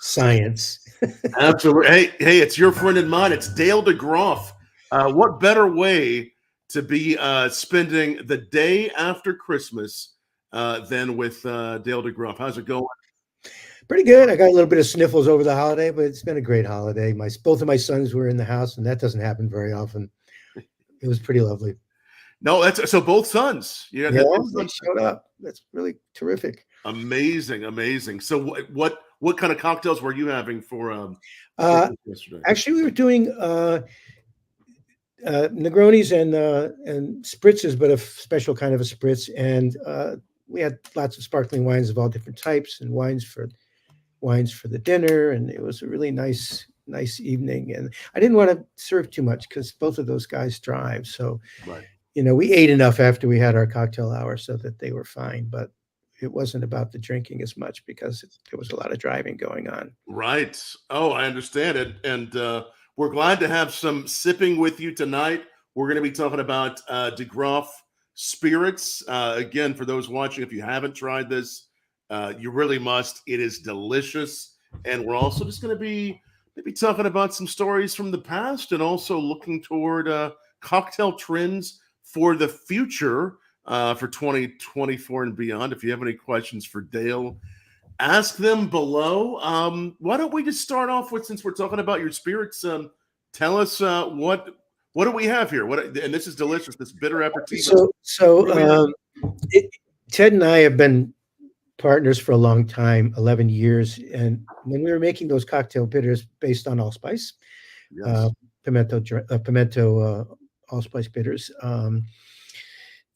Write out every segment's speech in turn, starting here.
science. Absolutely. Hey, it's your friend and mine. It's Dale DeGroff. What better way to be spending the day after Christmas than with Dale DeGroff? How's it going? Pretty good. I got a little bit of sniffles over the holiday, but it's been a great holiday. Both of my sons were in the house, and that doesn't happen very often. It was pretty lovely. No, that's so both sons. Yeah, they showed up. That's really terrific. Amazing. So what kind of cocktails were you having for yesterday? Actually, we were doing Negronis and spritzes, but a special kind of a spritz. And we had lots of sparkling wines of all different types and wines for the dinner. And it was a really nice evening. And I didn't want to serve too much because both of those guys drive. So, right. We ate enough after we had our cocktail hour so that they were fine. But it wasn't about the drinking as much because there was a lot of driving going on. Right. Oh, I understand it. And we're glad to have some sipping with you tonight. We're going to be talking about DeGroff Spirits. Again, for those watching, if you haven't tried this, you really must. It is delicious. And we're also just going to be maybe talking about some stories from the past and also looking toward cocktail trends for the future for 2024 and beyond. If you have any questions for Dale, ask them below. Why don't we just start off with, since we're talking about your spirits, tell us what do we have here? And this is delicious, this bitter aperitivo. Ted and I have been partners for a long time, 11 years. And when we were making those cocktail bitters based on allspice, yes. Pimento allspice bitters,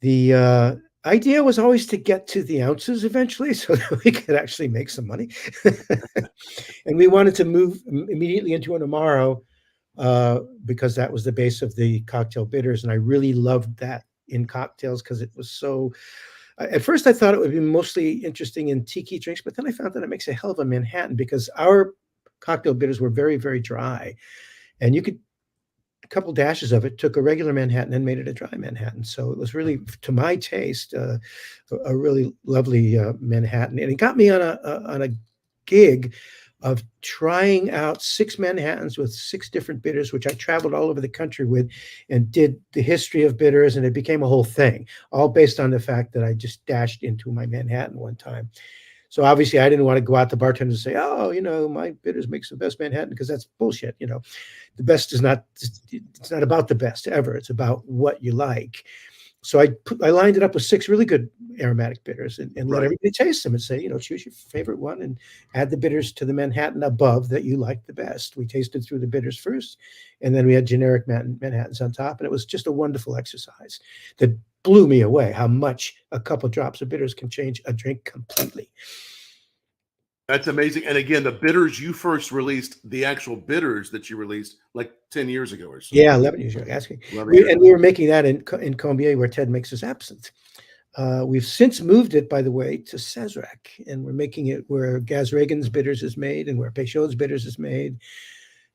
the idea was always to get to the ounces eventually so that we could actually make some money. And we wanted to move immediately into an Amaro because that was the base of the cocktail bitters. And I really loved that in cocktails because it was so, at first I thought it would be mostly interesting in tiki drinks, but then I found that it makes a hell of a Manhattan because our cocktail bitters were very, very dry. And you could, a couple dashes of it, took a regular Manhattan and made it a dry Manhattan. So it was really, to my taste, a really lovely Manhattan. And it got me on a gig of trying out 6 Manhattans with 6 different bitters, which I traveled all over the country with and did the history of bitters. And it became a whole thing, all based on the fact that I just dashed into my Manhattan one time. So obviously I didn't want to go out to bartenders and say, oh, my bitters makes the best Manhattan, because that's bullshit. The best is not, it's not about the best ever. It's about what you like. So I lined it up with 6 really good aromatic bitters and let everybody taste them and say, choose your favorite one and add the bitters to the Manhattan above that you like the best. We tasted through the bitters first, and then we had generic Manhattans on top. And it was just a wonderful exercise that blew me away how much a couple drops of bitters can change a drink completely. That's amazing. And again, the bitters you first released, the actual bitters that you released like 10 years ago or so. Yeah, 11 years ago. Asking. And we were making that in Combier, where Ted makes his absinthe. We've since moved it, by the way, to Sazerac, and we're making it where Gaz Reagan's bitters is made and where Peychaud's bitters is made.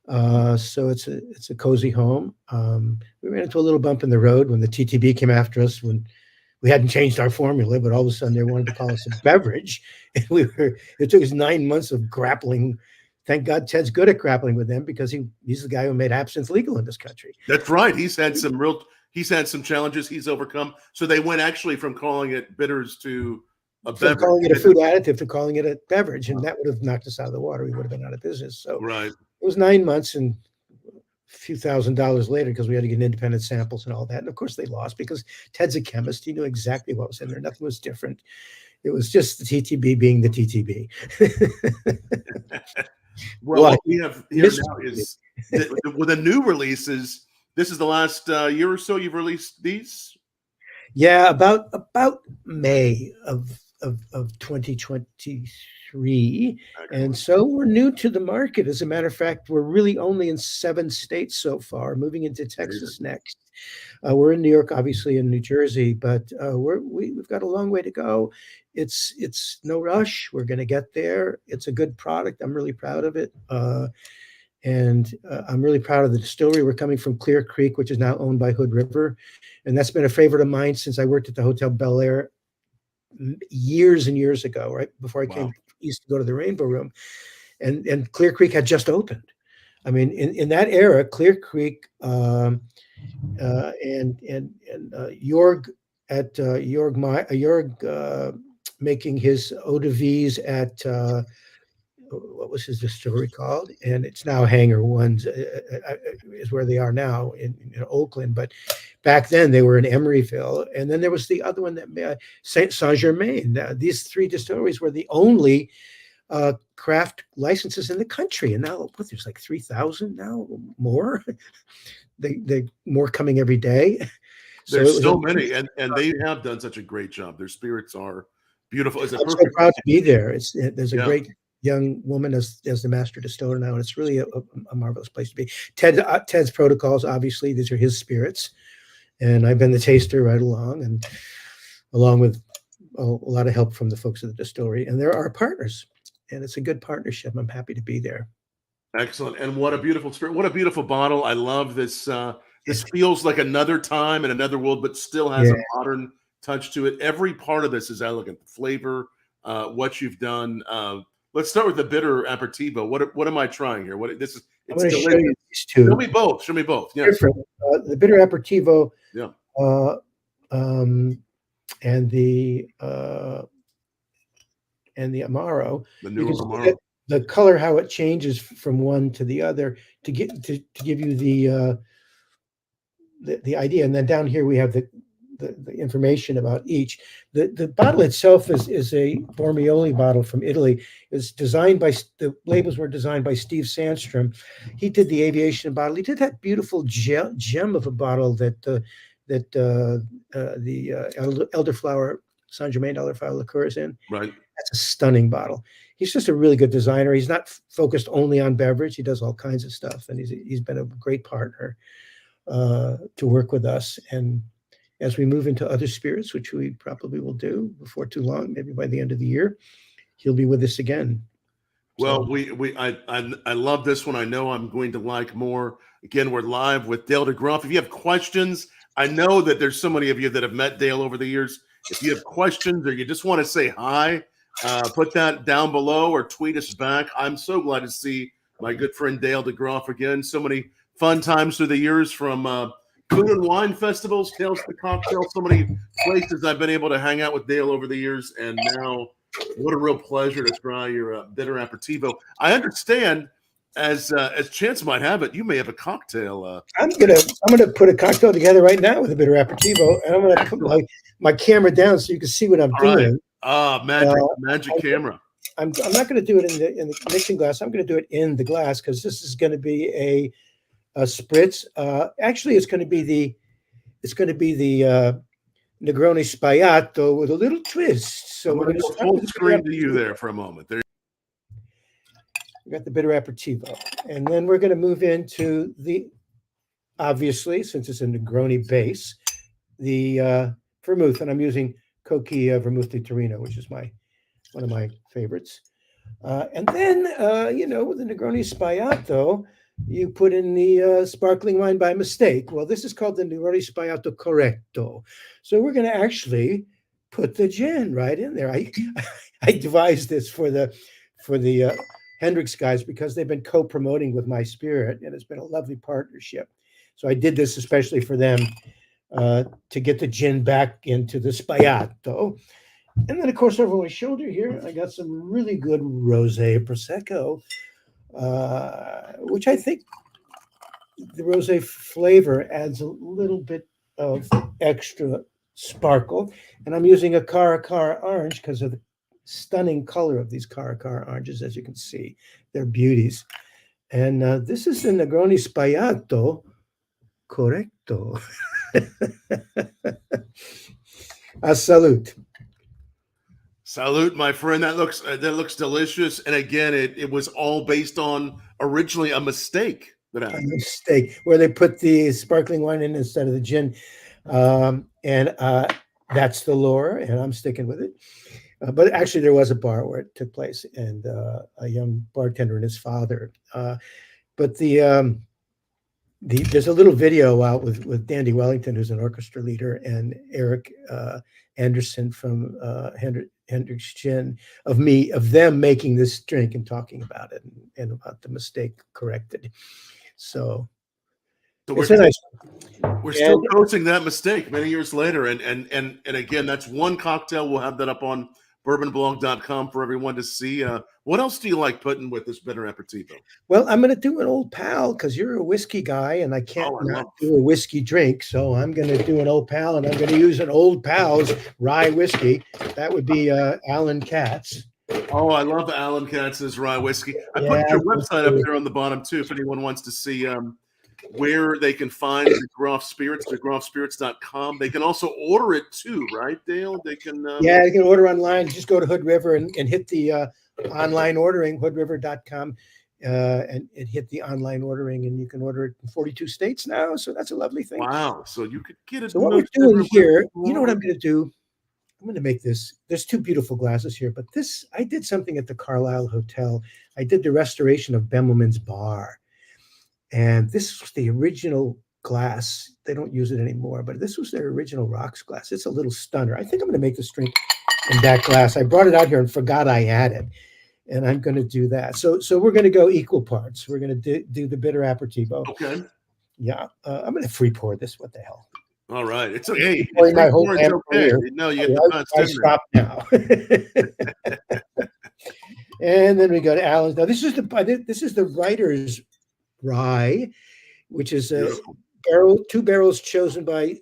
So it's a cozy home. We ran into a little bump in the road when the TTB came after us when we hadn't changed our formula, but all of a sudden they wanted to call us a beverage. And it took us 9 months of grappling. Thank God Ted's good at grappling with them, because he's the guy who made absinthe legal in this country. That's right. He's had some challenges he's overcome. So they went actually from calling it bitters to a beverage. From calling it a food additive to calling it a beverage. And that would have knocked us out of the water. We would have been out of business. So right. It was 9 months and a few $1,000s later, because we had to get independent samples and all that. And of course they lost, because Ted's a chemist. He knew exactly what was in there. Nothing was different. It was just the TTB being the TTB. Well, what we have here now is with the new releases. This is the last year or so you've released these? Yeah, about May of 2023. And so we're new to the market. As a matter of fact, we're really only in 7 states so far, moving into Texas next. We're in New York, obviously, and New Jersey, but we've got a long way to go. It's no rush. We're going to get there. It's a good product. I'm really proud of it. And I'm really proud of the distillery. We're coming from Clear Creek, which is now owned by Hood River. And that's been a favorite of mine since I worked at the Hotel Bel Air years and years ago, right before I came east to go to the Rainbow Room. and Clear Creek had just opened. I mean, in that era, Clear Creek and Jorg at Jorg making his eau de vies at what was his distillery called? And it's now Hangar Ones is where they are now in Oakland. But back then they were in Emeryville, and then there was the other one that Saint Germain. These three distilleries were the only craft licenses in the country, and now there's like 3,000 now, more. they more coming every day. There's so many, and they have done such a great job. Their spirits are beautiful. I'm so proud to be there. There's a great young woman as the master distiller now, and it's really a marvelous place to be. Ted's protocols, obviously, these are his spirits, and I've been the taster right along, and along with a lot of help from the folks at the distillery, and they're our partners, and it's a good partnership. I'm happy to be there. Excellent. And what a beautiful spirit. What a beautiful bottle. I love this. This feels like another time and another world, but still has a modern touch to it. Every part of this is elegant. The flavor, what you've done. Let's start with the bitter aperitivo. What am I trying here? This is? It's delicious. Show you these two. Show me both. Show me both. Yes. The bitter aperitivo. Yeah. And the Amaro. The new Amaro. The color, how it changes from one to the other, to give you the idea. And then down here we have the information about each. The bottle itself is a Bormioli bottle from Italy. It's designed by, the labels were designed by Steve Sandstrom. He did the aviation bottle. He did that beautiful gem of a bottle that the elderflower, Saint Germain elderflower liqueur is in. Right. That's a stunning bottle. He's just a really good designer. He's not focused only on beverage. He does all kinds of stuff, and he's been a great partner to work with us. And as we move into other spirits, which we probably will do before too long, maybe by the end of the year, he'll be with us again. Well, I love this one. I know I'm going to like more. Again, we're live with Dale DeGroff. If you have questions, I know that there's so many of you that have met Dale over the years. If you have questions or you just want to say hi, put that down below or tweet us back. I'm so glad to see my good friend Dale DeGroff again. So many fun times through the years, from food and wine festivals, Tales to Cocktails, so many places I've been able to hang out with Dale over the years. And now what a real pleasure to try your bitter aperitivo. I understand, as chance might have it, you may have a cocktail. I'm gonna put a cocktail together right now with a bitter aperitivo, and I'm gonna put my camera down so you can see what I'm doing. Magic camera. I'm not going to do it in the mixing glass. I'm going to do it in the glass, because this is going to be a spritz. Actually, it's going to be the Negroni Sbagliato with a little twist. So we're going to full screen to you there for a moment. There. We got the bitter aperitivo, and then we're going to move into obviously, since it's a Negroni base, the vermouth, and I'm using Coquille Vermouth de Torino, which is one of my favorites. And then, with the Negroni Sbagliato, you put in the sparkling wine by mistake. Well, this is called the Negroni Sbagliato Corretto. So we're going to actually put the gin right in there. I devised this for the Hendrix guys, because they've been co-promoting with my spirit, and it's been a lovely partnership. So I did this especially for them, to get the gin back into the Sbagliato. And then, of course, over my shoulder here, I got some really good rosé prosecco, which I think the rosé flavor adds a little bit of extra sparkle. And I'm using a Caracara orange because of the stunning color of these Caracara oranges. As you can see, they're beauties. And this is the Negroni Sbagliato Corretto. A salute. Salute, my friend. That looks delicious. And again, it was all based on originally a mistake a mistake where they put the sparkling wine in instead of the gin. And that's the lore, and I'm sticking with it. But actually, there was a bar where it took place, and a young bartender and his father. But there's a little video out with Dandy Wellington, who's an orchestra leader, and Eric Anderson from Hendricks Gin of them making this drink and talking about it and about the mistake corrected. So it's a nice. We're still coaching that mistake many years later, and again, that's one cocktail. We'll have that up on BourbonBlog.com for everyone to see. What else do you like putting with this bitter aperitivo? Well, I'm going to do an Old Pal because you're a whiskey guy, and I can't not do a whiskey drink. So I'm going to do an Old Pal, and I'm going to use an Old Pal's rye whiskey. That would be Alan Katz. Oh, I love Alan Katz's rye whiskey. I put your website up there on the bottom too, if anyone wants to see where they can find DeGroff Spirits, DeGroffSpirits.com. They can also order it too, right, Dale? They can. They can order online. Just go to Hood River and hit the online ordering, hoodriver.com, and hit the online ordering, and you can order it in 42 states now. So that's a lovely thing. Wow. So you could get it. So what we're doing here, you know what I'm going to do? I'm going to make this. There's two beautiful glasses here, but this, I did something at the Carlisle Hotel. I did the restoration of Bemelman's Bar. And this was the original glass. They don't use it anymore, but this was their original rocks glass. It's a little stunner. I think I'm going to make this drink in that glass. I brought it out here and forgot I had it. And I'm going to do that. So we're going to go equal parts. We're going to do the bitter aperitivo. Okay. Yeah. I'm going to free pour this. What the hell? All right. It's okay. My whole okay. No, you have I stop now. And then we go to Alan's. Now this is the writer's rye, which is two barrels chosen by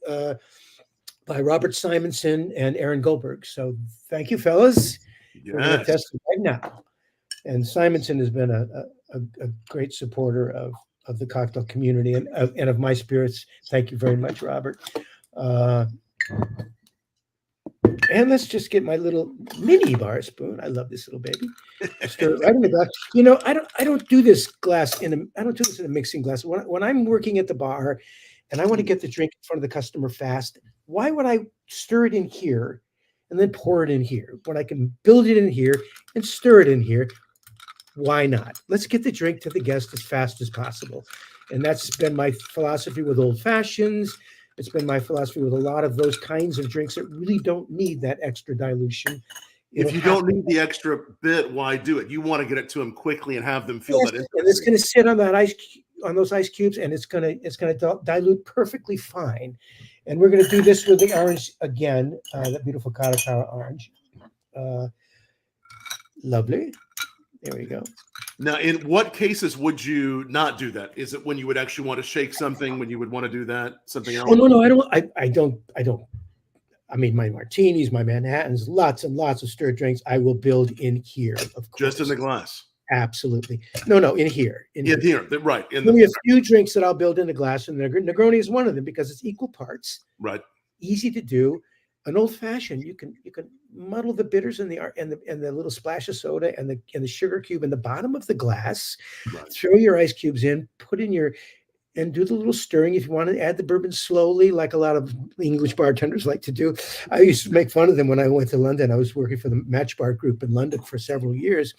Robert Simonson and Aaron Goldberg. So thank you, fellas. Yes. We're going to test it right now. And Simonson has been a great supporter of the cocktail community and of my spirits. Thank you very much, Robert. And let's just get my little mini bar spoon. I love this little baby. Stir it right in the glass. You know, I don't do this glass in a mixing glass. When I'm working at the bar and I want to get the drink in front of the customer fast, why would I stir it in here and then pour it in here when I can build it in here and stir it in here? Why not? Let's get the drink to the guest as fast as possible. And that's been my philosophy with old fashions. It's been my philosophy with a lot of those kinds of drinks that really don't need that extra dilution. If you don't need the extra bit, why do it? You want to get it to them quickly and have them feel that. And it's going to sit on those ice cubes, and it's going to dilute perfectly fine. And we're going to do this with the orange again, that beautiful Karakara orange. Lovely. There we go. Now, in what cases would you not do that? Is it when you would actually want to shake something, when you would want to do that? Something else? Oh, no, I don't. I mean, my martinis, my Manhattans, lots and lots of stirred drinks, I will build in here, of course. Just in the glass? Absolutely. No, in here. In here, right. Only a few drinks that I'll build in the glass, and Negroni is one of them because it's equal parts. Right. Easy to do. An old fashioned, you can muddle the bitters and the little splash of soda and the sugar cube in the bottom of the glass. Right. Throw your ice cubes in, put in and do the little stirring. If you want to add the bourbon slowly, like a lot of English bartenders like to do. I used to make fun of them when I went to London. I was working for the Match Bar Group in London for several years.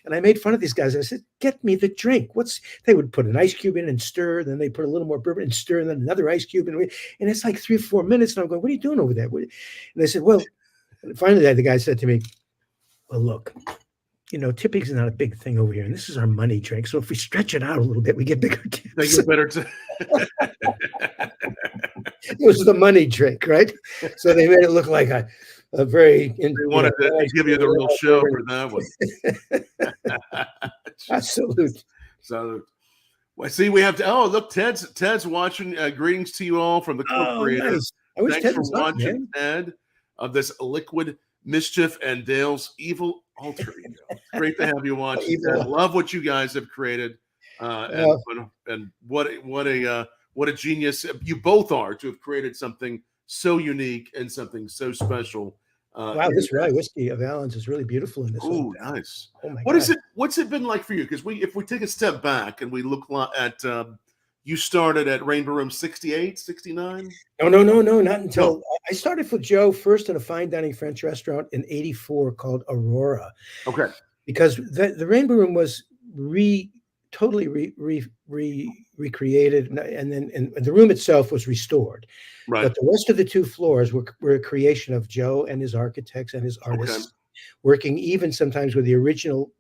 And I made fun of these guys. I said, get me the drink. They would put an ice cube in and stir. Then they put a little more bourbon and stir, and then another ice cube. And it's like 3 or 4 minutes. And I'm going, what are you doing over there? And they said, well, finally the guy said to me, well, look, tipping is not a big thing over here. And this is our money drink. So if we stretch it out a little bit, we get bigger tips. They get better It was the money drink, right? So they made it look like a very. They wanted to give you the real show for that one. Absolutely. So, well, see, we have to. Oh, look, Ted's watching. Greetings to you all from the co-creator. Nice. I wish Thanks Ted for was up, watching, Ted, of this Liquid Mischief and Dale's Evil Alter Ego. Great to have you watching. I love what you guys have created, and what a genius you both are to have created something so unique and something so special. Wow, this rye whiskey of Alan's is really beautiful in this. Oh, nice. Oh my God. What's it been like for you? Because if we take a step back and we look at you started at Rainbow Room 68, 69? No, not until I started for Joe first in a fine dining French restaurant in 84 called Aurora. Okay. Because the Rainbow Room was totally recreated, and the room itself was restored. Right. But the rest of the 2 floors were a creation of Joe and his architects and his artists. working even sometimes with the original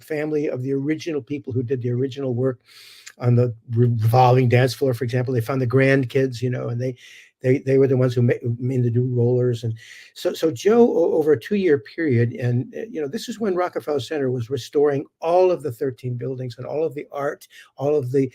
family of the original people who did the original work on the revolving dance floor, for example. They found the grandkids, and they were the ones who made the new rollers. And so Joe, over a 2-year period, and this is when Rockefeller Center was restoring all of the 13 buildings and all of the art, all of the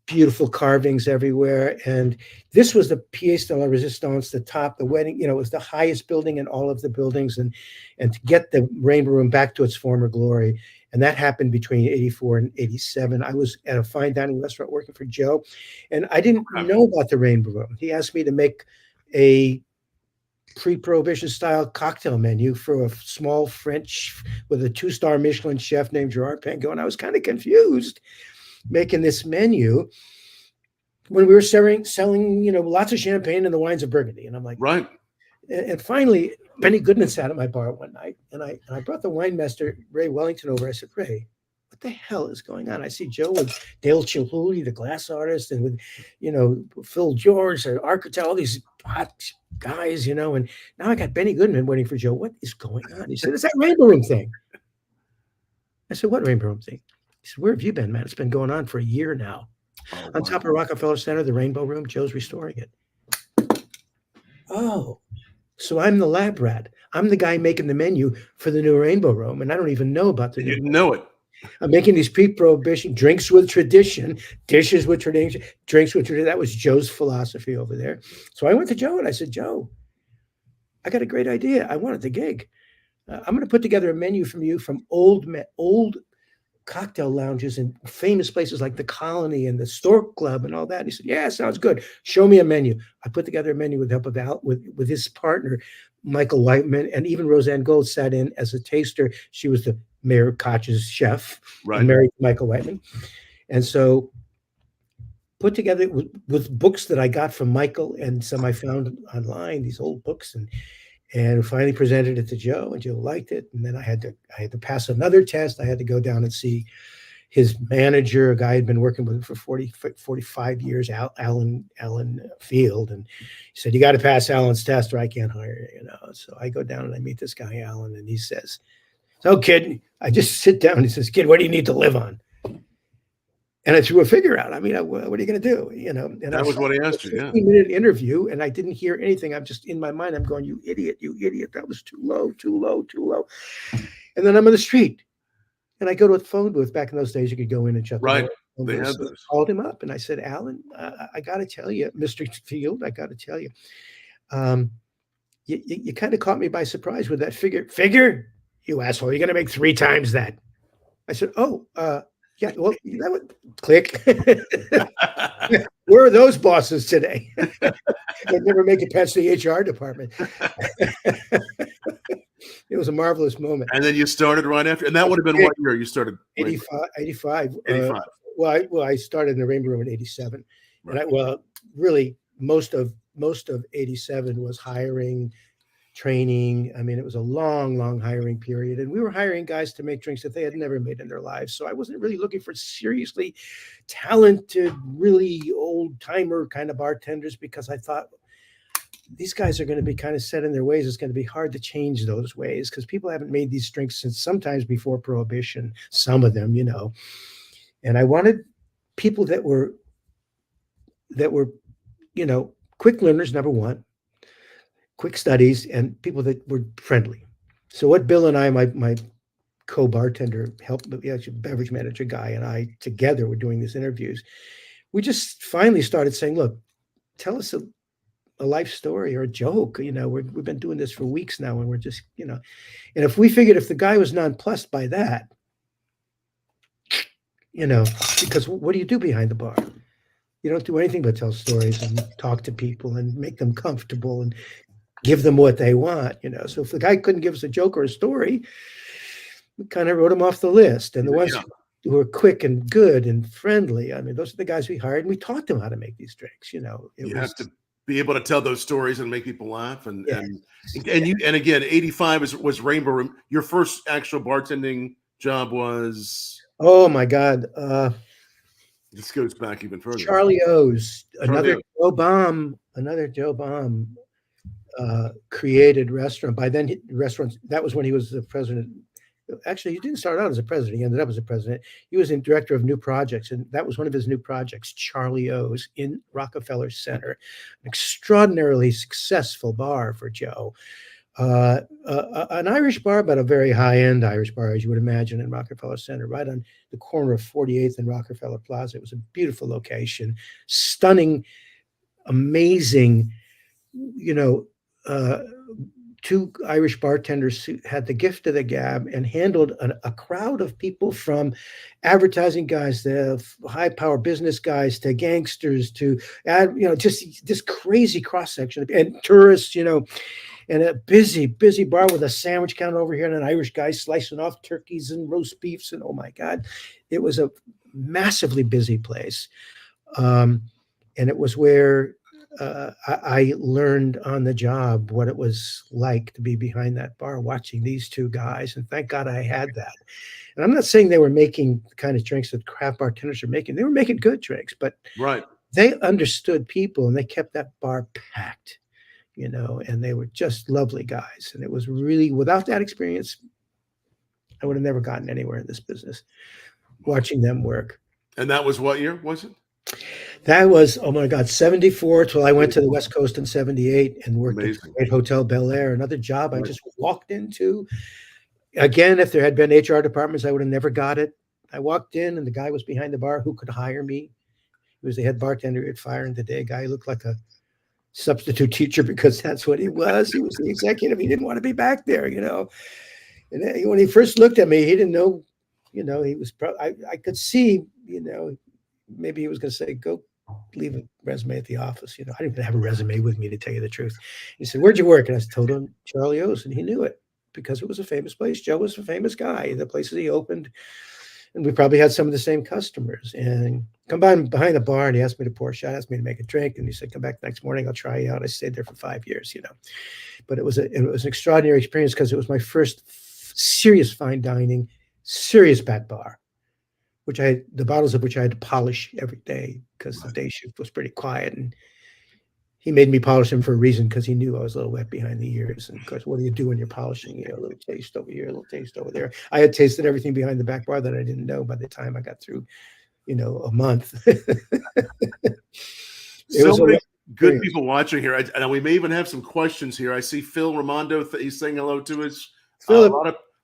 beautiful carvings everywhere. And this was the pièce de la résistance, the top, the wedding, it was the highest building in all of the buildings, and to get the Rainbow Room back to its former glory. And that happened between 84 and 87. I was at a fine dining restaurant working for Joe, and I didn't know about the Rainbow Room. He asked me to make a pre-Prohibition style cocktail menu for a small French with a 2-star Michelin chef named Gerard Pango. And I was kind of confused making this menu when we were selling, lots of champagne and the wines of Burgundy. And I'm like, right. And finally, Benny Goodman sat at my bar one night, and I brought the wine master, Ray Wellington, over. I said, Ray, what the hell is going on? I see Joe with Dale Chihuly, the glass artist, and with, Phil George, the architect, all these hot guys, and now I got Benny Goodman waiting for Joe. What is going on? He said, it's that Rainbow Room thing. I said, what Rainbow Room thing? He said, where have you been, man? It's been going on for a year now. Oh, on top of Rockefeller Center, the Rainbow Room, Joe's restoring it. Oh, so I'm the lab rat. I'm the guy making the menu for the new Rainbow Room, and I don't even know about the new. You didn't know it. I'm making these pre-Prohibition drinks with tradition, dishes with tradition, drinks with tradition. That was Joe's philosophy over there. So I went to Joe and I said, Joe, I got a great idea. I wanted the gig. I'm going to put together a menu from you from old cocktail lounges and famous places like the Colony and the Stork Club and all that. And he said, yeah, sounds good. Show me a menu. I put together a menu with the help of Al, with his partner, Michael Whiteman, and even Roseanne Gold sat in as a taster. She was the Mayor Koch's chef, right, and married Michael Whiteman. And so put together with books that I got from Michael and some I found online, these old books, and finally presented it to Joe, and Joe liked it. And then I had to pass another test. I had to go down and see his manager, a guy I'd been working with for 45 years, Alan Field. And he said, you got to pass Alan's test or I can't hire you, So I go down and I meet this guy, Alan, and he says, so kid, I just sit down. He says, kid, what do you need to live on? And I threw a figure out. I mean, what are you going to do? And that was what he asked you. Yeah. 15-minute interview, and I didn't hear anything. I'm just in my mind. I'm going, you idiot. That was too low. And then I'm on the street, and I go to a phone booth. Back in those days, you could go in and shut. Right. The they had so those. I called him up, and I said, Alan, I got to tell you, Mr. Field, I got to tell you, you kind of caught me by surprise with that figure. Figure, you asshole! You're going to make 3 times that. I said, oh. Yeah, well, that would click. Where are those bosses today? They'd never make it past the HR department. It was a marvelous moment. And then you started right after, and that would have been what year you started? 85. Well, I started in the Rainbow Room in 87. Right. And really most of 87 was hiring, training. I mean, it was a long hiring period, and we were hiring guys to make drinks that they had never made in their lives. So I wasn't really looking for seriously talented, really old timer kind of bartenders, because I thought these guys are going to be kind of set in their ways. It's going to be hard to change those ways because people haven't made these drinks since sometimes before Prohibition, some of them, and I wanted people that were, quick learners, number one, quick studies, and people that were friendly. So what Bill and I, my co-bartender, beverage manager guy, and I together were doing these interviews. We just finally started saying, look, tell us a life story or a joke. We've been doing this for weeks now, and we're just, and if we figured if the guy was nonplussed by that, because what do you do behind the bar? You don't do anything but tell stories and talk to people and make them comfortable and give them what they want, So if the guy couldn't give us a joke or a story, we kind of wrote him off the list. And the ones who were quick and good and friendly, I mean, those are the guys we hired, and we taught them how to make these drinks. You have to be able to tell those stories and make people laugh. And again, 85 was Rainbow Room. Your first actual bartending job was? Oh my God. This goes back even further. Charlie O's, another Joe Baum. created restaurant. By then, restaurants, that was when he was the president. Actually, he didn't start out as a president. He ended up as a president. He was in director of new projects, and that was one of his new projects, Charlie O's in Rockefeller Center, an extraordinarily successful bar for Joe. An Irish bar, but a very high-end Irish bar, as you would imagine, in Rockefeller Center, right on the corner of 48th and Rockefeller Plaza. It was a beautiful location, stunning, amazing, two Irish bartenders who had the gift of the gab and handled a crowd of people, from advertising guys to high-power business guys to gangsters to just this crazy cross-section, and tourists, and a busy bar with a sandwich counter over here and an Irish guy slicing off turkeys and roast beefs, and oh my God, it was a massively busy place, and it was where I learned on the job what it was like to be behind that bar watching these two guys. And thank God I had that. And I'm not saying they were making the kind of drinks that craft bartenders are making. They were making good drinks, but they understood people and they kept that bar packed, and they were just lovely guys. And it was really, without that experience, I would have never gotten anywhere in this business watching them work. And that was what year was it? That was, oh my God, 74 till I went to the West Coast in 78 and worked at the Great Hotel Bel Air, another job I just walked into. Again, if there had been HR departments, I would have never got it. I walked in and the guy was behind the bar who could hire me. He was the head bartender at Fire and Today. Guy looked like a substitute teacher because that's what he was. He was the executive. He didn't want to be back there, And then when he first looked at me, he didn't know, he was, I could see, maybe he was going to say, go leave a resume at the office. I didn't even have a resume with me, to tell you the truth. He said, where'd you work? And I told him Charlie O's, and he knew it because it was a famous place. Joe was a famous guy. The places he opened, and we probably had some of the same customers. And come by behind the bar, and he asked me to pour a shot, asked me to make a drink, and he said, come back next morning, I'll try you out. I stayed there for 5 years, But it was an extraordinary experience because it was my first serious fine dining, serious back bar, the bottles of which I had to polish every day because the day shift was pretty quiet. And he made me polish them for a reason, because he knew I was a little wet behind the ears. And of course, what do you do when you're polishing? A little taste over here, a little taste over there. I had tasted everything behind the back bar that I didn't know by the time I got through, a month. So many good people watching here. And we may even have some questions here. I see Phil Raimondo. He's saying hello to us. A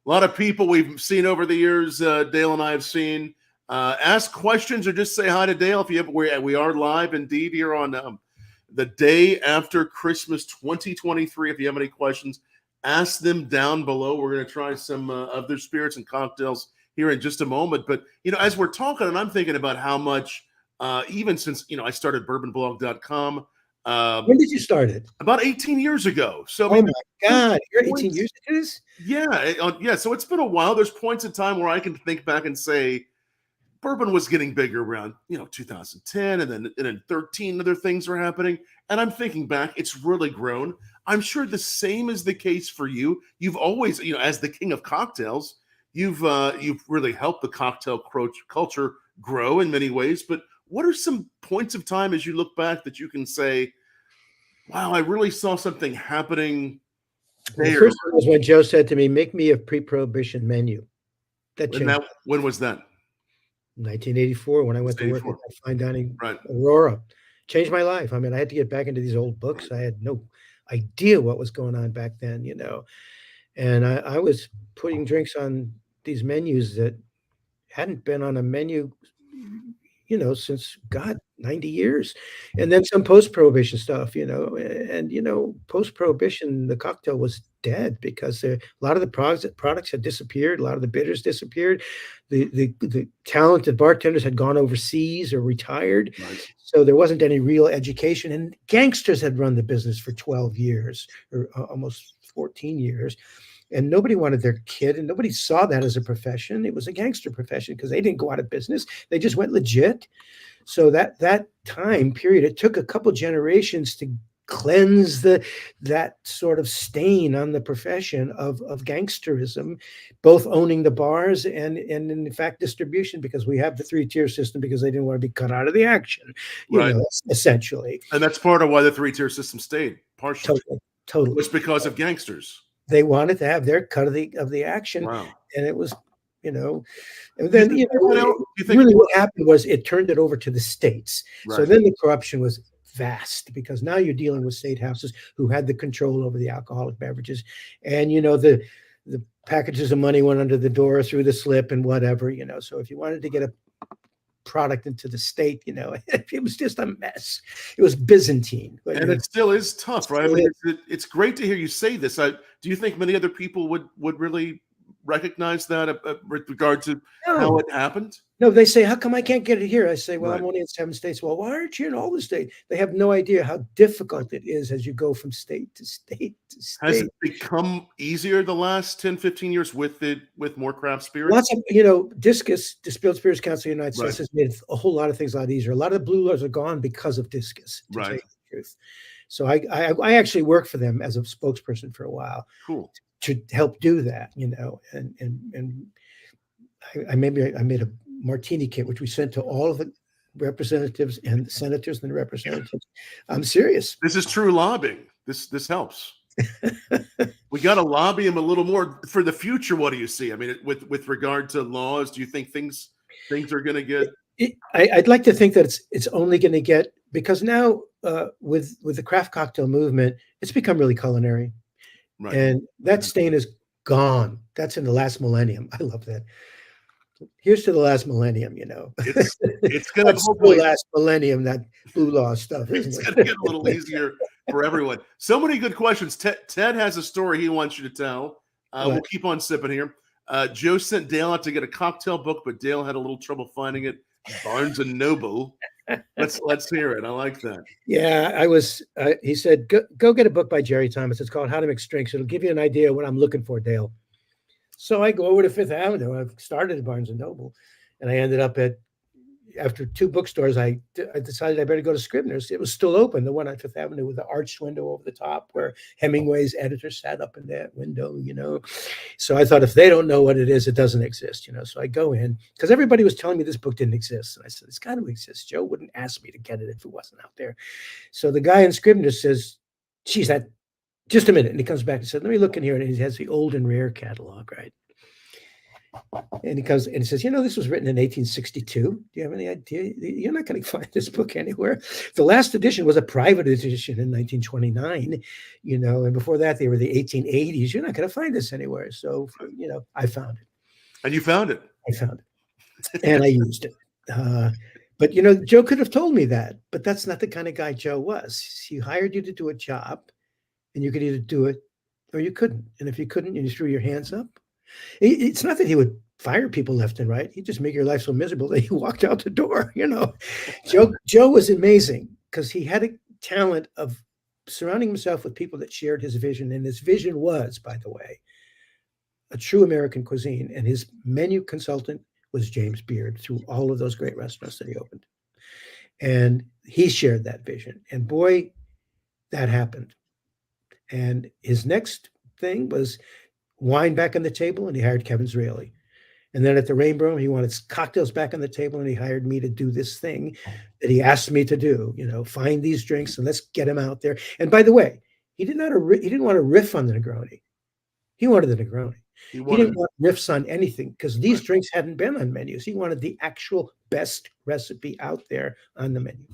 lot of people we've seen over the years. Dale and I have seen. Ask questions or just say hi to Dale. If you have, we are live indeed here on the day after Christmas 2023. If you have any questions, ask them down below. We're going to try some of their spirits and cocktails here in just a moment. But, as we're talking, and I'm thinking about how much, even since, I started BourbonBlog.com. When did you start it? About 18 years ago. So, oh my God, you're 18 years into this? Yeah. So it's been a while. There's points in time where I can think back and say, bourbon was getting bigger around, 2010, and then 13 other things were happening. And I'm thinking back, it's really grown. I'm sure the same is the case for you. You've always, as the king of cocktails, you've really helped the cocktail culture grow in many ways. But what are some points of time as you look back that you can say, wow, I really saw something happening there? The first one was when Joe said to me, make me a pre-prohibition menu. When was that? 1984, when I went to work at fine dining Aurora. Changed my life. I mean, I had to get back into these old books. I had no idea what was going on back then, and I was putting drinks on these menus that hadn't been on a menu, since, God, 90 years. And then some post-prohibition stuff, and, post-prohibition, the cocktail was dead because a lot of the products had disappeared. A lot of the bitters disappeared. The talented bartenders had gone overseas or retired. Right. So there wasn't any real education. And gangsters had run the business for 12 years or almost 14 years. And nobody wanted their kid, and nobody saw that as a profession. It was a gangster profession because they didn't go out of business. They just went legit. So that time period, it took a couple generations to cleanse that sort of stain on the profession of gangsterism, both owning the bars and in fact distribution, because we have the 3-tier system because they didn't want to be cut out of the action, essentially. And that's part of why the 3-tier system stayed, partially. Totally. totally. It's because of gangsters. They wanted to have their cut of the action, Wow. and it was, and Do then you think really what happened was it turned it over to the states. So Right. then the corruption was vast, because now you're dealing with state houses who had the control over the alcoholic beverages, and the packages of money went under the door through the slip and whatever. So if you wanted to get a product into the state, it was just a mess. It was Byzantine. But, and it still is tough, right? I mean, it's great to hear you say this. Do you think many other people would really recognize that with regard to how it happened? No, they say, how come I can't get it here? I say, well, Right. I'm only in 7 states. Well, why aren't you in all the states? They have no idea how difficult it is as you go from state to state to state. Has it become easier the last 10, 15 years with more craft spirits? Lots of, Discus, Distilled Spirits Council of the United States, Right. has made a whole lot of things a lot easier. A lot of the blue laws are gone because of Discus, to tell you the truth. So I actually worked for them as a spokesperson for a while. Cool. To help do that, and I made a martini kit, which we sent to all of the representatives and the senators and the representatives. I'm serious. This is true lobbying. This helps. We got to lobby them a little more for the future. What do you see? I mean, with regard to laws, do you think things are going to get? I'd like to think that it's only going to get, because now with the craft cocktail movement, it's become really culinary. Right. And that stain is gone. That's in the last millennium. I love that. Here's to the last millennium, It's going to hopefully last millennium, that blue law stuff, isn't it's it? going to get a little easier for everyone. So many good questions. Ted has a story he wants you to tell. We'll keep on sipping here. Joe sent Dale out to get a cocktail book, but Dale had a little trouble finding it. Barnes and Noble. Let's hear it. I like that. Yeah, I was. He said, "Go get a book by Jerry Thomas. It's called How to Mix Drinks. It'll give you an idea of what I'm looking for, Dale." So I go over to Fifth Avenue. I've started at Barnes and Noble, and I ended up after 2 bookstores. I decided I better go to Scribner's. It was still open, the one on Fifth Avenue with the arched window over the top, where Hemingway's editor sat up in that window. So I thought, if they don't know what it is, it doesn't exist. So I go in, because everybody was telling me this book didn't exist, and I said, it's got to exist. Joe wouldn't ask me to get it if it wasn't out there. So the guy in Scribner's says, "Geez, that." Just a minute. And he comes back and said, "Let me look in here." And he has the old and rare catalog, right? And he comes and he says, "This was written in 1862. Do you have any idea? You're not going to find this book anywhere. The last edition was a private edition in 1929, and before that, they were the 1880s. You're not going to find this anywhere." So, I found it. And you found it. I found it. And I used it. But, Joe could have told me that, but that's not the kind of guy Joe was. He hired you to do a job, and you could either do it or you couldn't. And if you couldn't, and you threw your hands up, it's not that he would fire people left and right. He'd just make your life so miserable that he walked out the door. Joe was amazing, because he had a talent of surrounding himself with people that shared his vision. And his vision was, by the way, a true American cuisine. And his menu consultant was James Beard, through all of those great restaurants that he opened. And he shared that vision. And boy, that happened. And his next thing was wine back on the table, and he hired Kevin Zraeli. And then at the Rainbow, he wanted cocktails back on the table, and he hired me to do this thing that he asked me to do, find these drinks and let's get them out there. And by the way, he didn't want to riff on the Negroni. He wanted the Negroni. He didn't want riffs on anything, because these drinks hadn't been on menus. He wanted the actual best recipe out there on the menu.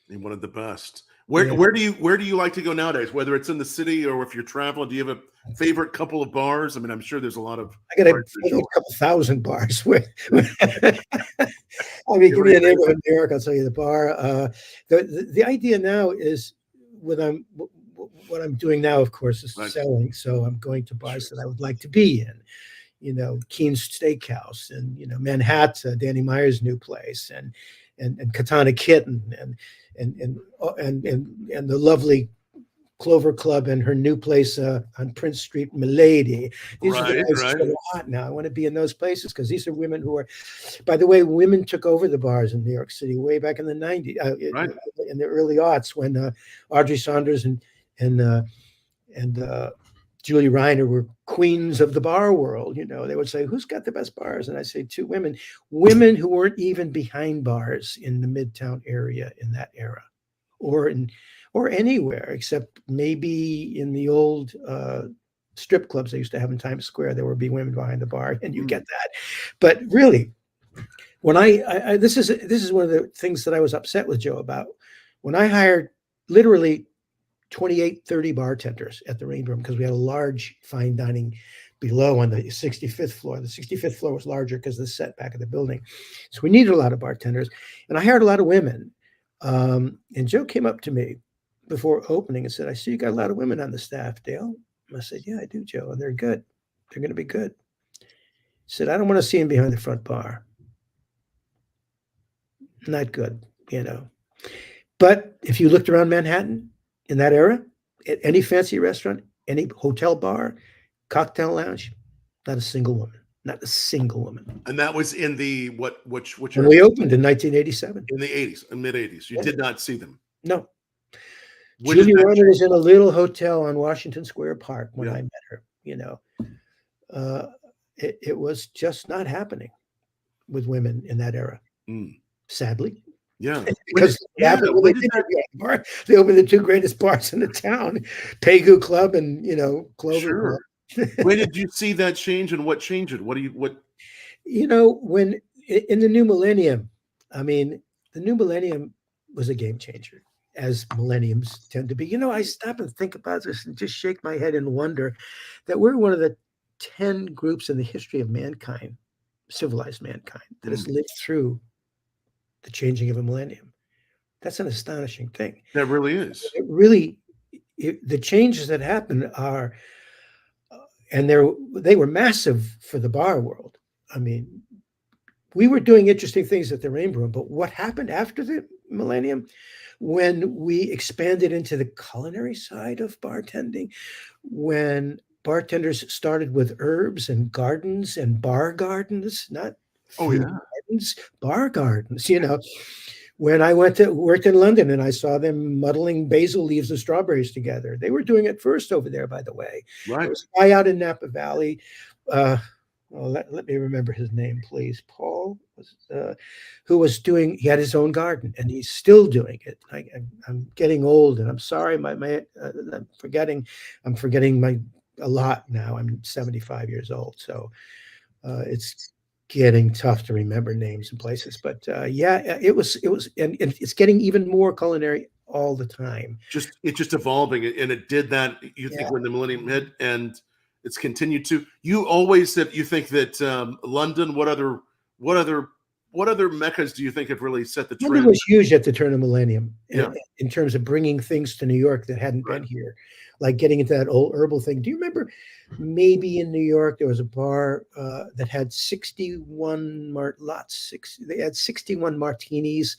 He wanted the best. Where do you like to go nowadays? Whether it's in the city or if you're traveling, do you have a favorite couple of bars? I mean, I'm sure there's a lot of. I got a couple thousand bars. I mean, give me a neighborhood in New York, I'll tell you the bar. The idea now is, what I'm doing now, of course, is selling. So I'm going to bars that I would like to be in. Keen's Steakhouse, and Manhattan, Danny Meyer's new place, and Katana Kitten, and the lovely Clover Club and her new place on Prince Street, Milady. These are the places that are hot now. I want to be in those places, because these are women who are, by the way, women took over the bars in New York City way back in the 90s, in the early aughts, when Audrey Saunders and Julie Reiner were queens of the bar world. They would say, "Who's got the best bars?" And I say, 2 women who weren't even behind bars in the Midtown area in that era, or or anywhere except maybe in the old strip clubs they used to have in Times Square. There would be women behind the bar, and you get that. But really, when this is one of the things that I was upset with Joe about. When I hired literally 28, 30 bartenders at the Rain Room, because we had a large fine dining below on the 65th floor. The 65th floor was larger because of the setback of the building. So we needed a lot of bartenders. And I hired a lot of women. And Joe came up to me before opening and said, I see you got a lot of women on the staff, Dale. And I said, yeah, I do, Joe. And they're good. They're going to be good. He said, I don't want to see them behind the front bar. Not good, you know. But if you looked around Manhattan in that era, at any fancy restaurant, any hotel bar, cocktail lounge, not a single woman. Not a single woman. And that was in the which when we opened in 1987. In the 80s, in mid-80s. You did not see them. No. When Julie Warner was in a little hotel on Washington Square Park when I met her. You know, it was just not happening with women in that era. Sadly. Yeah. Because they opened the two greatest bars in the town, Pegu Club and, you know, Clover. Sure. When did you see that change, and what changed it? You know, when in the new millennium, I mean, the new millennium was a game changer, as millenniums tend to be. You know, I stop and think about this and just shake my head and wonder that we're one of the 10 groups in the history of mankind, civilized mankind, that has lived through the changing of a millennium. That's an astonishing thing. That really is. It really, the changes that happen are, and they were massive for the bar world. I mean, we were doing interesting things at the Rain Room, but what happened after the millennium, when we expanded into the culinary side of bartending, when bartenders started with herbs and gardens and bar gardens, not gardens, bar gardens, you know. When I worked in London and I saw them muddling basil leaves and strawberries together, they were doing it first over there, by the way. Right. There was a guy out in Napa Valley. Let me remember his name, please. Paul, who was he had his own garden, and he's still doing it. I'm getting old, and I'm sorry, I'm forgetting a lot now. I'm 75 years old, so it's getting tough to remember names and places. But it was, and it's getting even more culinary all the time. It's just evolving, and it did that. You think when the millennium hit, and it's continued to. You always said you think that London. What other meccas do you think have really set the trend? London was huge at the turn of millennium in terms of bringing things to New York that hadn't been here, like getting into that old herbal thing. Do you remember? Maybe in New York there was a bar that had 61 They had 61 martinis.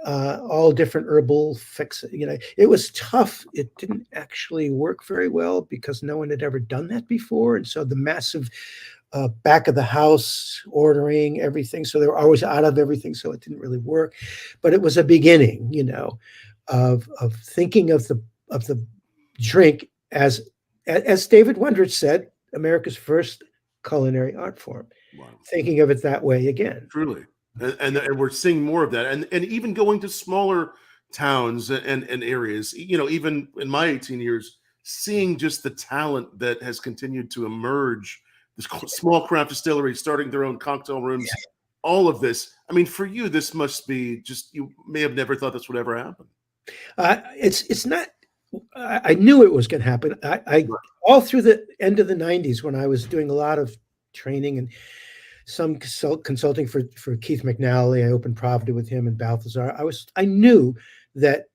All different herbal fix. You know, it was tough. It didn't actually work very well because no one had ever done that before. And so the massive back of the house ordering everything. So they were always out of everything. So it didn't really work, but it was a beginning, you know, of thinking of the drink as David Wondrich said, America's first culinary art form. Wow. Thinking of it that way again. Truly. And we're seeing more of that, and even going to smaller towns and areas. You know, even in my 18 years, seeing just the talent that has continued to emerge. This small craft distillery starting their own cocktail rooms. Yeah. All of this. I mean, for you, this must be just. You may have never thought this would ever happen. It's not. I knew it was going to happen. I all through the end of the 90s when I was doing a lot of training and some consulting for Keith McNally. I opened Pravda with him and Balthazar. I knew that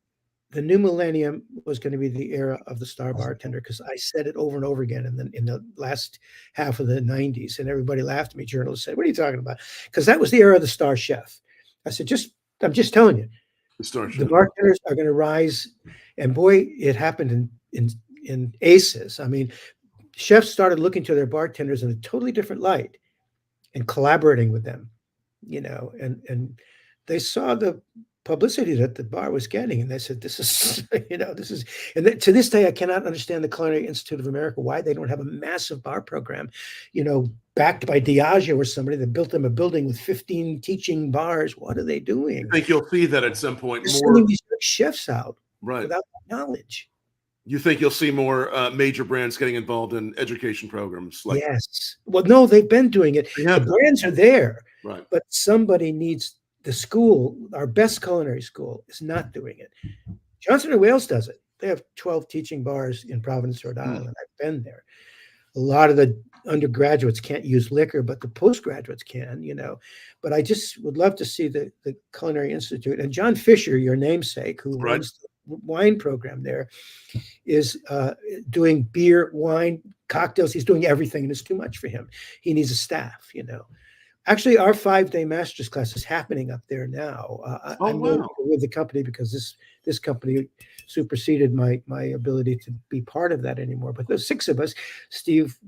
the new millennium was going to be the era of the star bartender, because I said it over and over again in the last half of the 90s, and everybody laughed at me. Journalists said, "What are you talking about?" Because that was the era of the star chef. I said, I'm just telling you, the bartenders are going to rise, and boy, it happened in aces. I mean, chefs started looking to their bartenders in a totally different light and collaborating with them, you know, and they saw the publicity that the bar was getting, and they said, this is, and to this day, I cannot understand the Culinary Institute of America, why they don't have a massive bar program, you know, backed by Diageo or somebody that built them a building with 15 teaching bars. What are they doing? I think you'll see that at some point. They're sending these put chefs out Right. without knowledge. You think you'll see more major brands getting involved in education programs? Like, Yes. Well, no, they've been doing it. yeah, The brands are there, right. but somebody needs the school. Our best culinary school is not doing it. Johnson and Wales does it. They have 12 teaching bars in Providence, Rhode Island. I've been there. A lot of the undergraduates can't use liquor, but the postgraduates can, But I just would love to see the Culinary Institute. And John Fischer, your namesake, who runs the wine program there, is doing beer, wine, cocktails. He's doing everything, and it's too much for him. He needs a staff, Actually, our 5-day master's class is happening up there now. I'm no longer with the company because this company superseded my ability to be part of that anymore. But there's 6 of us: Steve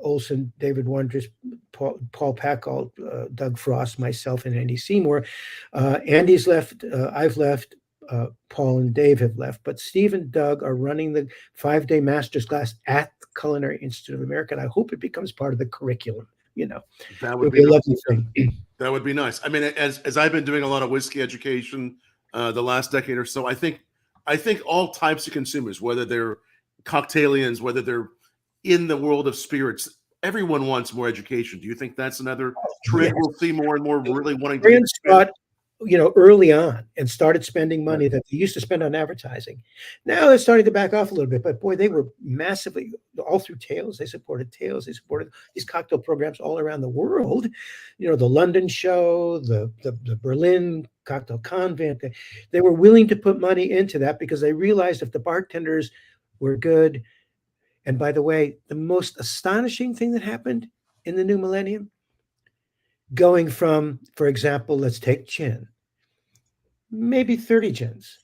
Olson, David Wondrous, Paul Packall, Doug Frost, myself, and Andy Seymour. Andy's left. I've left. Paul and Dave have left. But Steve and Doug are running the 5-day master's class at the Culinary Institute of America, and I hope it becomes part of the curriculum. That would be a lovely thing. That would be nice. I mean, as I've been doing a lot of whiskey education the last decade or so, I think all types of consumers, whether they're cocktailians, whether they're in the world of spirits, everyone wants more education. Do you think that's another trend we'll see more and more really wanting to start, early on and started spending money that they used to spend on advertising. Now they're starting to back off a little bit, but boy, they were massively all through Tales. They supported Tales. They supported these cocktail programs all around the world. The London show, the Berlin cocktail convent. They were willing to put money into that because they realized if the bartenders were good. And by the way, the most astonishing thing that happened in the new millennium, going from, for example, let's take gin, maybe 30 gins.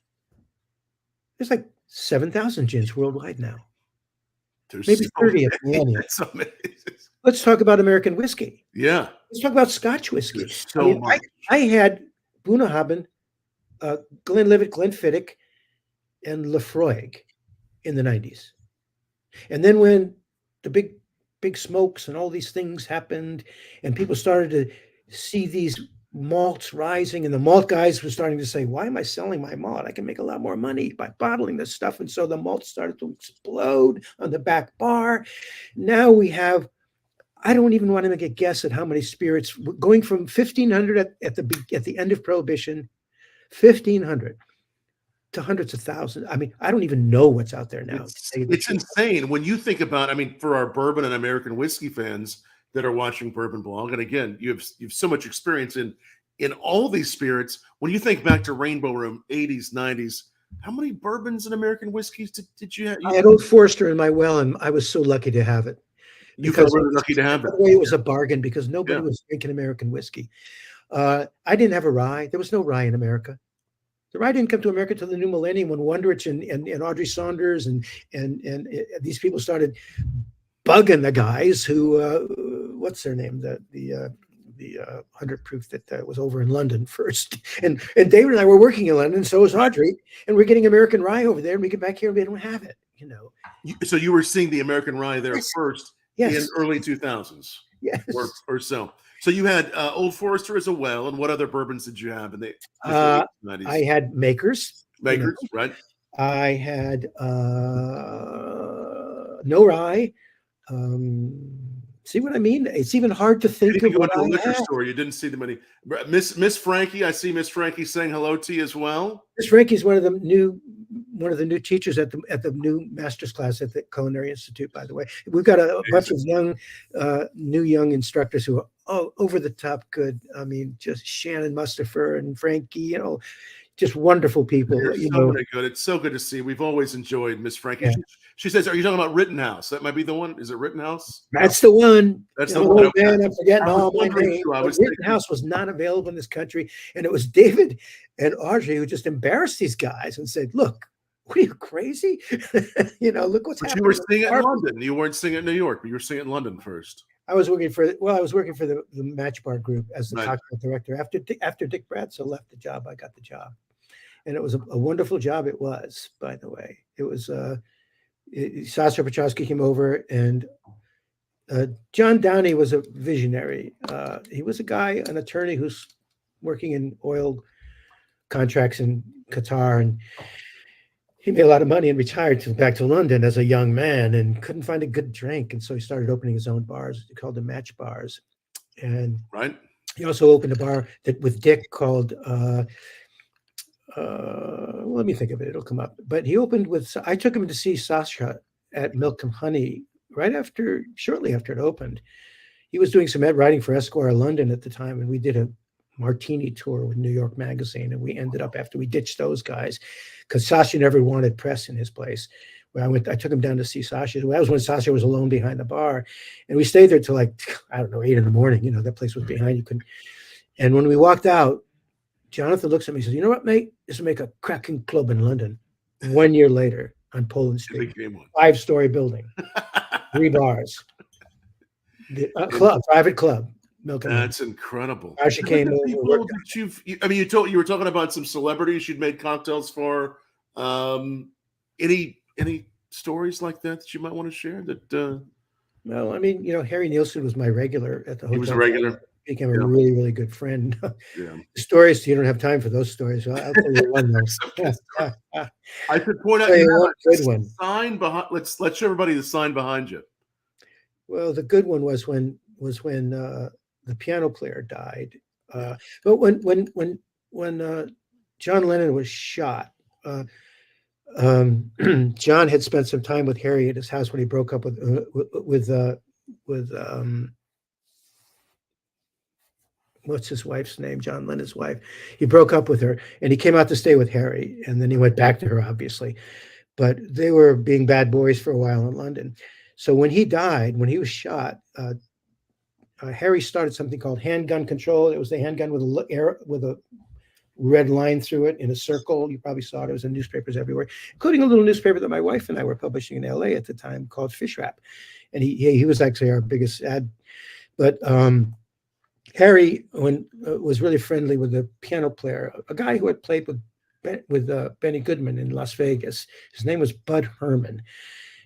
There's like 7,000 gins worldwide now. Maybe 30 at the millennium. Let's talk about American whiskey. Yeah. Let's talk about Scotch whiskey. So much. I had Bunnahabhain, Glenlivet, Glenfiddich, and Lefroy in the 90s. And then when the big smokes and all these things happened and people started to see these malts rising, and the malt guys were starting to say, why am I selling my malt? I can make a lot more money by bottling this stuff. And so the malt started to explode on the back bar. Now we have, I don't even want to make a guess at how many spirits, going from 1,500 at the end of Prohibition, 1,500 to hundreds of thousands. I mean, I don't even know what's out there now. It's insane when you think about, for our bourbon and American whiskey fans that are watching BourbonBlog, and again, you have so much experience in all these spirits. When you think back to Rainbow Room, 80s, 90s, how many bourbons and American whiskeys did you have? I had Old Forester in my well, and I was so lucky to have it. You felt really lucky to have it. It was a bargain because nobody was drinking American whiskey. I didn't have a rye. There was no rye in America. The rye didn't come to America until the new millennium when Wondrich and Audrey Saunders and these people started bugging the guys who, what's their name? The 100 proof that was over in London first. And David and I were working in London, so was Audrey, and we're getting American rye over there, and we get back here and we don't have it, So you were seeing the American rye there first in early 2000s. Yes. Or so. So you had Old Forester as well, and what other bourbons did you have in the 90s? I had Makers. Right? I had no rye. See what I mean? It's even hard to think of. You went to a liquor store. You didn't see the many. Miss Frankie, I see Miss Frankie saying hello to you as well. Miss Frankie's one of the new teachers at the new master's class at the Culinary Institute. By the way, we've got a bunch of young instructors who are over the top good. I mean, just Shannon Mustafer and Frankie, just wonderful people. Good. It's so good to see. We've always enjoyed Miss Frankie. Yeah. She says, "Are you talking about Rittenhouse? That might be the one. Is it Rittenhouse?" That's the one. That's the one. Man, I'm forgetting all my names. Rittenhouse was not available in this country, and it was David and Audrey who just embarrassed these guys and said, "Look, what are you crazy? Look what's happening." You were seeing it in London. You weren't seeing it in New York, but you were seeing it in London first. I was working for the Match Bar Group as the cocktail director. After Dick Bradso left the job, I got the job, and it was a wonderful job. It was, by the way, it was. Sasha Petrowski came over, and John Downey was a visionary. He was an attorney who's working in oil contracts in Qatar, and he made a lot of money and retired back to London as a young man and couldn't find a good drink. And so he started opening his own bars. He called them match bars. And Right. he also opened a bar with Dick called, let me think of it. It'll come up. But he opened with, I took him to see Sasha at Milk and Honey shortly after it opened. He was doing some writing for Esquire London at the time, and we did a martini tour with New York Magazine, and we ended up, after we ditched those guys, because Sasha never wanted press in his place. Where I took him down to see Sasha. That was when Sasha was alone behind the bar, and we stayed there till like, I don't know, 8 in the morning. You know, that place was behind. You couldn't. And when we walked out, Jonathan looks at me and says, "You know what, mate? This will make a cracking club in London." 1 year later on Poland Street, 5-story building, 3 bars, private club. Milk and That's incredible. Sasha came over. You were talking about some celebrities you'd made cocktails for. Any stories like that you might want to share? Well, I mean, you know, Harry Nielsen was my regular at the hotel. He was a regular. Became a really, really good friend. Yeah. Stories, you don't have time for those stories. So I'll tell you one though. I should point out one good one. Sign behind. Let's show everybody the sign behind you. Well, the good one was when the piano player died. But when John Lennon was shot, John had spent some time with Harry at his house when he broke up with what's his wife's name? John Lennon's wife. He broke up with her, and he came out to stay with Harry, and then he went back to her, obviously. But they were being bad boys for a while in London. So when he died, when he was shot, Harry started something called handgun control. It was a handgun with a red line through it in a circle. You probably saw it. It was in newspapers everywhere, including a little newspaper that my wife and I were publishing in LA at the time called Fish Wrap. And he was actually our biggest ad. But Harry was really friendly with the piano player, a guy who had played with Benny Goodman in Las Vegas. His name was Bud Herman.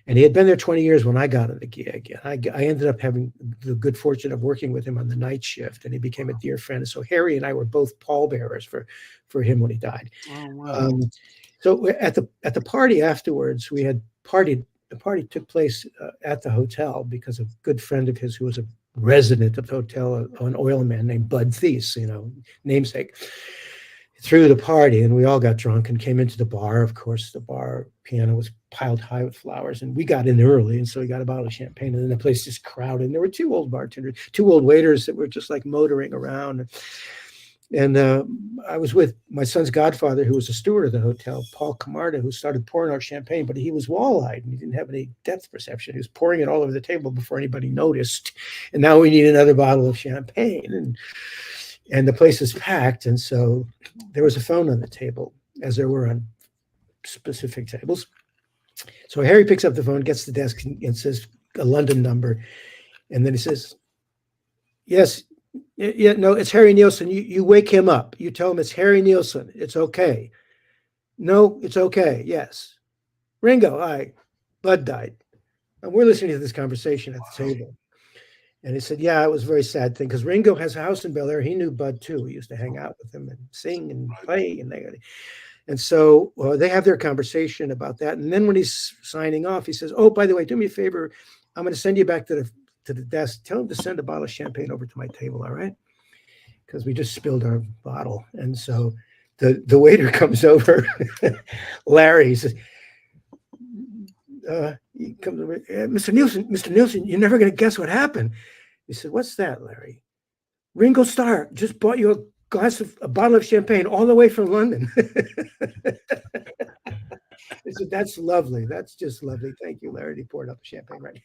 And he had been there 20 years when I got on the gig. And I ended up having the good fortune of working with him on the night shift, and he became a dear friend. And so Harry and I were both pallbearers for him when he died. Oh, wow. So at the party afterwards, we had partied. The party took place at the hotel because a good friend of his who was a resident of the hotel, an oil man named Bud Thies, namesake, threw the party, and we all got drunk and came into the bar. Of course, the bar piano was piled high with flowers, and we got in early, and so we got a bottle of champagne, and then the place just crowded. And there were 2 old bartenders, 2 old waiters that were just like motoring around. And I was with my son's godfather, who was a steward of the hotel, Paul Camarda, who started pouring our champagne, but he was wall-eyed and he didn't have any depth perception. He was pouring it all over the table before anybody noticed. And now we need another bottle of champagne. And the place is packed. And so there was a phone on the table, as there were on specific tables. So Harry picks up the phone, gets to the desk, and says a London number. And then he says, "Yes, yeah, no, it's Harry Nielsen. You wake him up. You tell him it's Harry Nielsen. It's okay. No, it's okay. Yes. Ringo, Bud died." And we're listening to this conversation at the table. And he said, "Yeah, it was a very sad thing because Ringo has a house in Bel Air. He knew Bud too. He used to hang out with him and sing and play." And so they have their conversation about that. And then when he's signing off, he says, "Oh, by the way, do me a favor. I'm going to send you back to the desk. Tell him to send a bottle of champagne over to my table, all right? Because we just spilled our bottle." And so the waiter comes over, Larry. He says, he comes over, Mr. Nielsen, you're never going to guess what happened." He said, "What's that, Larry?" "Ringo Starr just bought you a bottle of champagne all the way from London." I said, "That's lovely. That's just lovely. Thank you, Larry." He poured up the champagne right.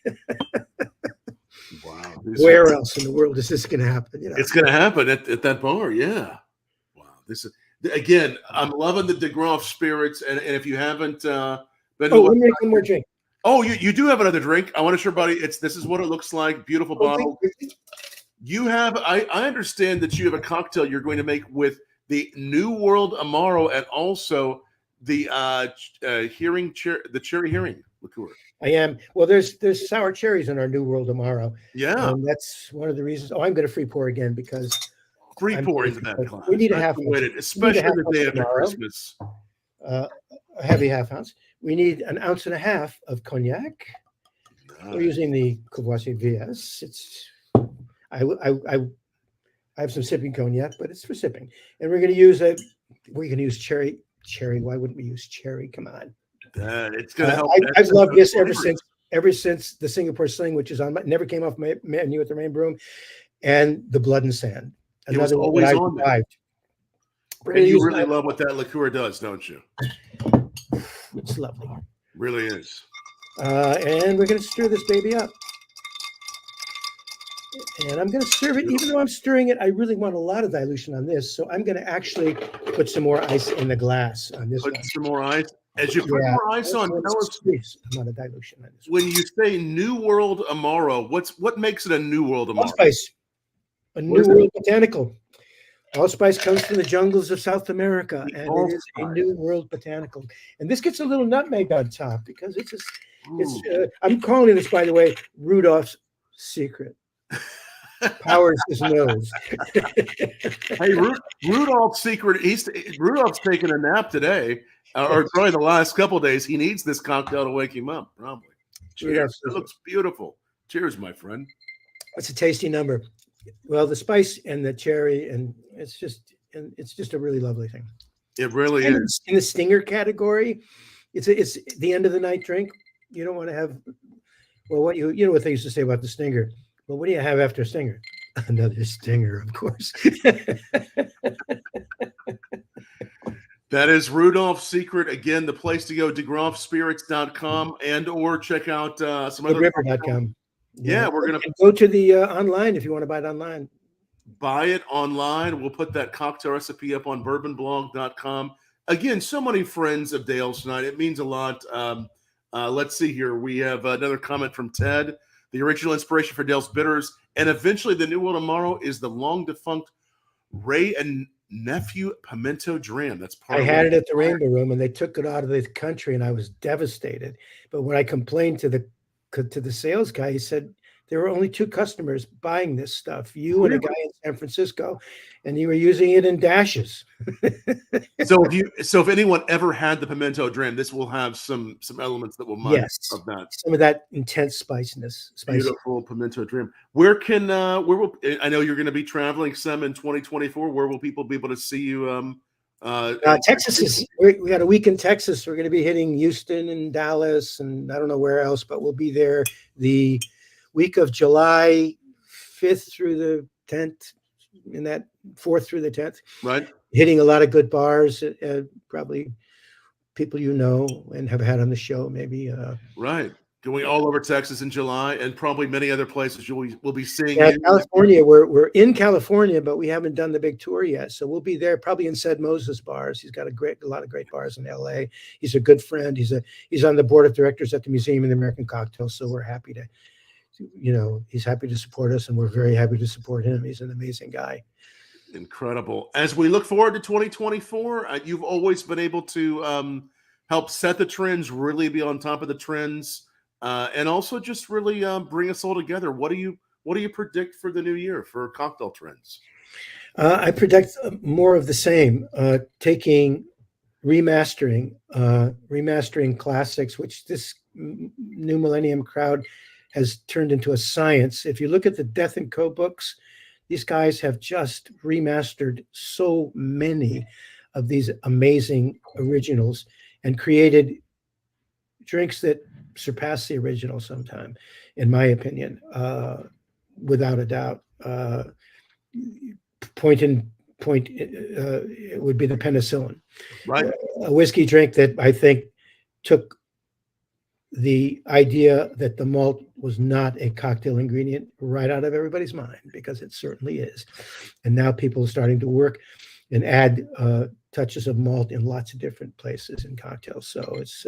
Wow. Where else in the world is this going to happen? It's going to happen at that bar. Yeah. Wow. This is, again, I'm loving the DeGroff Spirits. And if you haven't been one more drink. Oh, you do have another drink. I want to show everybody. This is what it looks like. Beautiful bottle. You have, I understand that you have a cocktail you're going to make with the New World Amaro and also the cherry herring liqueur. I am. Well, there's sour cherries in our New World Amaro. Yeah. And that's one of the reasons. Oh, I'm going to free pour again because free I'm pour crazy, into that but glass. we need a That's half the way ounce. to, especially the day after Amaro, Christmas. a heavy half ounce. We need 1.5 ounces of cognac. We're using the Courvoisier VS. It's I have some sipping cognac, but it's for sipping. And we're going to use cherry. Cherry. Why wouldn't we use cherry? Come on. It's going to help. I've loved this ever since the Singapore Sling, which is never came off my menu at the Rainbow Room, and the Blood and Sand. Another one that I survived. And you really love what that liqueur does, don't you? It's lovely. Really is. And we're going to stir this baby up. And I'm going to serve it, even though I'm stirring it, I really want a lot of dilution on this. So I'm going to actually put some more ice in the glass on this one. Put some more ice. As you put more ice on, tell us amount of dilution on this when you say New World Amaro, what makes it a New World Amaro? Allspice. A New World botanical. Allspice comes from the jungles of South America, and it is a New World botanical. And this gets a little nutmeg on top because I'm calling this, by the way, Rudolph's secret. Powers his nose. Hey, Rudolph's secret. Rudolph's taking a nap today, or probably the last couple of days. He needs this cocktail to wake him up. Probably. Cheers! It looks beautiful. Cheers, my friend. It's a tasty number. Well, the spice and the cherry, and it's just a really lovely thing. It really is. In the stinger category, it's the end of the night drink. You don't want to have. Well, what you know what they used to say about the stinger. Well, what do you have after a stinger? Another stinger, of course. That is Rudolph's secret. Again, the place to go, DeGroffSpirits.com, and or check out some other river.com. Yeah, we're going to go to the online if you want to buy it online. Buy it online. We'll put that cocktail recipe up on BourbonBlog.com. Again, so many friends of Dale's tonight. It means a lot. Let's see here. We have another comment from Ted. The original inspiration for Dale's bitters and eventually the New World Amaro is the long-defunct Ray and Nephew Pimento Dram. That's part I had it at the Rainbow Room, and they took it out of the country, and I was devastated. But when I complained to the sales guy, he said there were only 2 customers buying this stuff, you and a guy in San Francisco, and you were using it in dashes. So if anyone ever had the Pimento Dram, this will have some elements that will remind us of that. Some of that intense spiciness. Beautiful Pimento Dram. Where will I know you're going to be traveling some in 2024? Where will people be able to see you? Texas we got a week in Texas. We're going to be hitting Houston and Dallas, and I don't know where else, but we'll be there the week of July 5th through the 10th, in that 4th through the 10th. Right. Hitting a lot of good bars, probably people you know and have had on the show, maybe. Right. Going all over Texas in July, and probably many other places we'll be seeing. Yeah, California, we're in California, but we haven't done the big tour yet. So we'll be there probably in Said Moses bars. He's got a lot of great bars in LA. He's a good friend. He's on the board of directors at the Museum of the American Cocktail. So we're happy to, he's happy to support us, and we're very happy to support him. He's an amazing guy. Incredible. As we look forward to 2024, you've always been able to help set the trends, really be on top of the trends, and also just really bring us all together. What do you predict for the new year for cocktail trends? I predict more of the same, remastering classics, which this new millennium crowd has turned into a science. If you look at the Death & Co. books, these guys have just remastered so many of these amazing originals and created drinks that surpass the original sometime, in my opinion, without a doubt. Point it would be the penicillin, right? A whiskey drink that I think took the idea that the malt was not a cocktail ingredient right out of everybody's mind, because it certainly is. And now people are starting to work and add touches of malt in lots of different places in cocktails. So it's,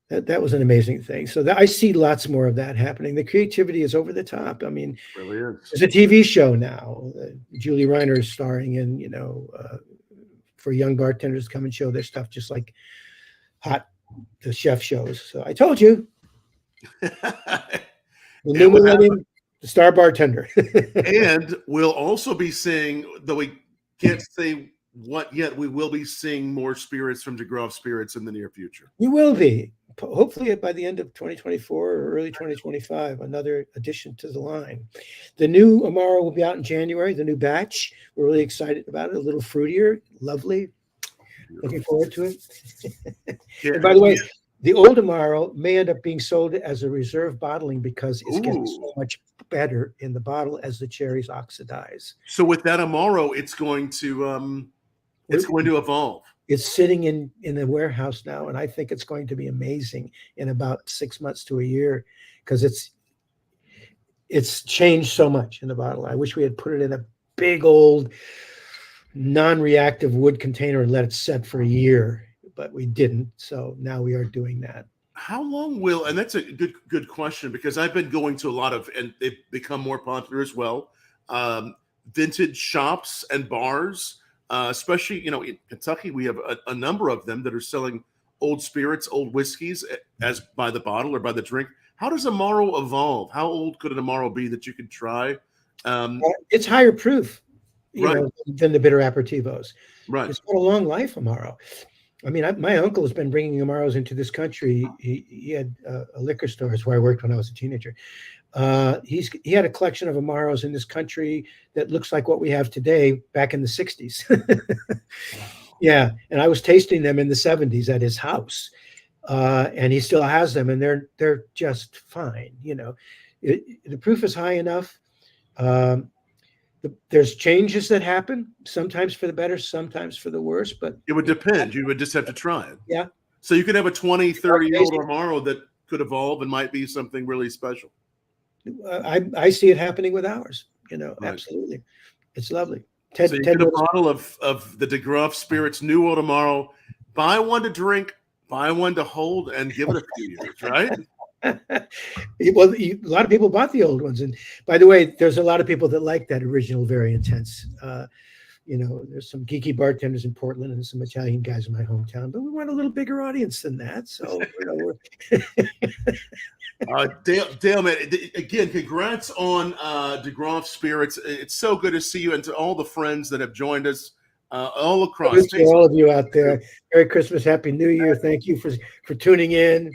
that was an amazing thing. So I see lots more of that happening. The creativity is over the top. I mean, it really is. There's a TV show now. Julie Reiner is starring in, for young bartenders to come and show their stuff, just like the chef shows. So I told you. The new millennium The star bartender. And we'll also be seeing, though we can't say what yet, we will be seeing more spirits from DeGroff Spirits in the near future. We will be. Hopefully by the end of 2024 or early 2025, another addition to the line. The new Amaro will be out in January, the new batch. We're really excited about it. A little fruitier, lovely. Looking forward to it. Yeah. And by the way, the old Amaro may end up being sold as a reserve bottling because it's getting so much better in the bottle as the cherries oxidize. So with that Amaro, it's going to evolve. It's sitting in the warehouse now, and I think it's going to be amazing in about 6 months to a year because it's changed so much in the bottle. I wish we had put it in a big old non-reactive wood container and let it set for a year, but we didn't. So now we are doing that. How long will, and that's a good question, because I've been going to a lot of, and they've become more popular as well, vintage shops and bars. Especially, in Kentucky, we have a number of them that are selling old spirits, old whiskeys as by the bottle or by the drink. How does Amaro evolve? How old could an Amaro be that you could try? It's higher proof, Right. than the bitter aperitivos. Right. It's got a long life, Amaro. I mean, my uncle has been bringing Amaros into this country. He had a liquor store. That's where I worked when I was a teenager. He had a collection of Amaros in this country that looks like what we have today back in the 60s. Yeah. And I was tasting them in the 70s at his house. And he still has them, and they're just fine. The proof is high enough. There's changes that happen, sometimes for the better, sometimes for the worse, but it would depend. You would just have to try it. Yeah. So you could have a 20, 30-year-old Amaro that could evolve and might be something really special. I see it happening with ours, Right. Absolutely. It's lovely. So you get a bottle of the DeGroff Spirits New World Amaro, buy one to drink, buy one to hold, and give it a few years, right? Well, a lot of people bought the old ones. And by the way, there's a lot of people that like that original, very intense. There's some geeky bartenders in Portland and some Italian guys in my hometown, but we want a little bigger audience than that. So, Dale, man, again, congrats on DeGroff Spirits. It's so good to see you, and to all the friends that have joined us all across. To all of you out there, Merry Christmas, Happy New Year. Thank you for tuning in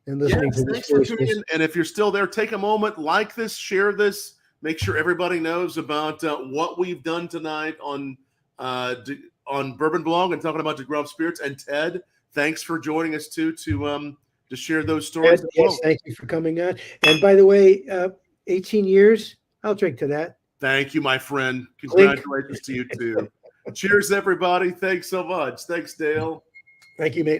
and listening to this. Thanks for tuning in. And if you're still there, take a moment, like this, share this, make sure everybody knows about what we've done tonight on BourbonBlog and talking about DeGroff Spirits. And Ted, thanks for joining us too to share those stories. Yes, thank you for coming on. And by the way, 18 years, I'll drink to that. Thank you, my friend. Congratulations to you too. Cheers, everybody. Thanks so much. Thanks, Dale. Thank you, mate.